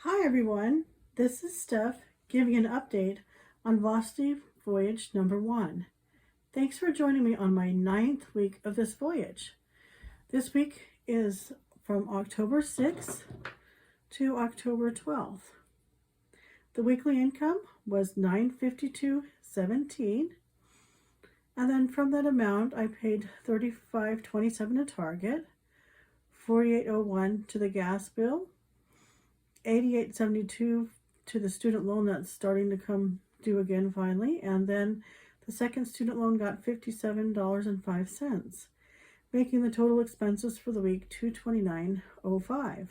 Hi everyone, this is Steph giving an update on Voyage number 1. Thanks for joining me on my 9th week of this voyage. This week is from October 6th to October 12th. The weekly income was $952.17, and then from that amount I paid $35.27 to Target, $48.01 to the gas bill, $88.72 to the student loan that's starting to come due again finally, and then the second student loan got $57.05, making the total expenses for the week $229.05.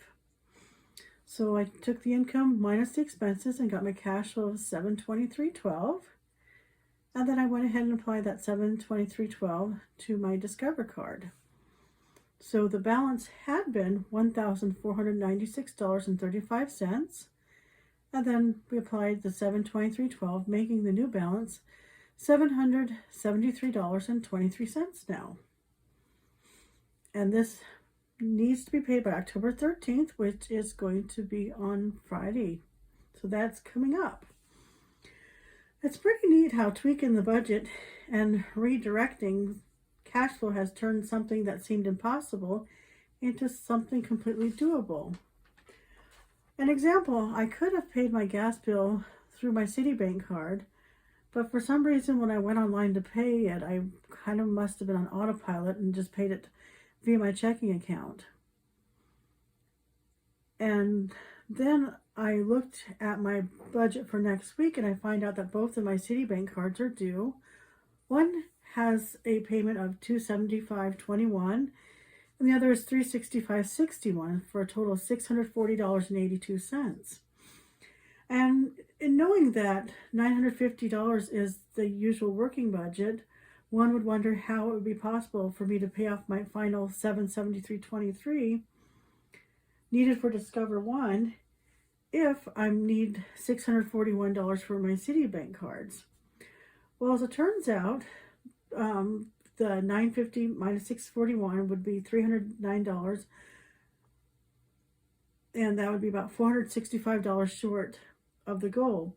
So I took the income minus the expenses and got my cash flow of $723.12, and then I went ahead and applied that $723.12 to my Discover card. So the balance had been $1,496.35, and then we applied the $723.12, making the new balance $773.23 now. And this needs to be paid by October 13th, which is going to be on Friday. So that's coming up. It's pretty neat how tweaking the budget and redirecting cash flow has turned something that seemed impossible into something completely doable. An example, I could have paid my gas bill through my Citibank card, but for some reason when I went online to pay it, I kind of must have been on autopilot and just paid it via my checking account. And then I looked at my budget for next week and I find out that both of my Citibank cards are due. One has a payment of $275.21 and the other is $365.61 for a total of $640.82. And in knowing that $950 is the usual working budget, one would wonder how it would be possible for me to pay off my final $773.23 needed for Discover One if I need $641 for my Citibank cards. Well, as it turns out, the $950 minus $641 would be $309, and that would be about $465 short of the goal.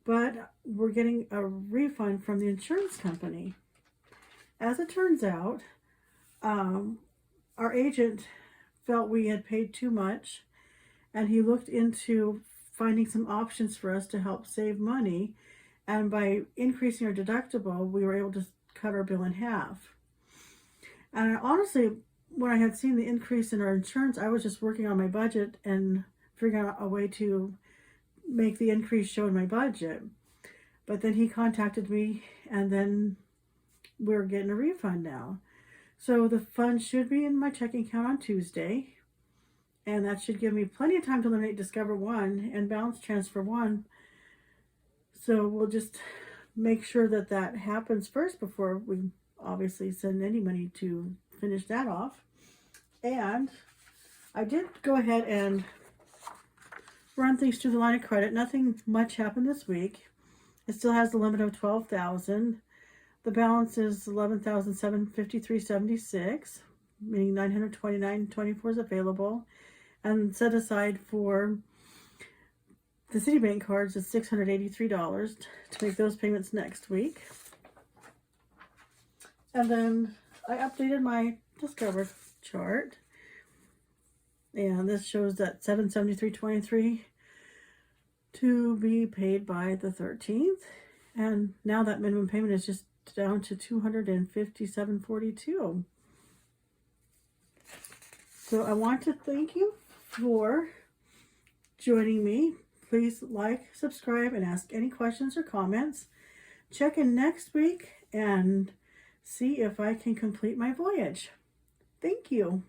But we're getting a refund from the insurance company. As it turns out, our agent felt we had paid too much, and he looked into finding some options for us to help save money, and by increasing our deductible, we were able to cut our bill in half. And honestly, when I had seen the increase in our insurance, I was just working on my budget and figuring out a way to make the increase show in my budget. But then he contacted me, and then we're getting a refund now. So the funds should be in my checking account on Tuesday, and that should give me plenty of time to eliminate Discover One and balance transfer one. So we'll just make sure that that happens first before we obviously send any money to finish that off. And I did go ahead and run things through the line of credit. Nothing much happened this week. It still has the limit of $12,000. The balance is $11,753.76, meaning $929.24 is available. And set aside for the Citibank cards is $683 to make those payments next week. And then I updated my Discover chart, and this shows that $773.23 to be paid by the 13th, and now that minimum payment is just down to $257.42. So I want to thank you for joining me. Please like, subscribe, and ask any questions or comments. Check in next week and see if I can complete my voyage. Thank you.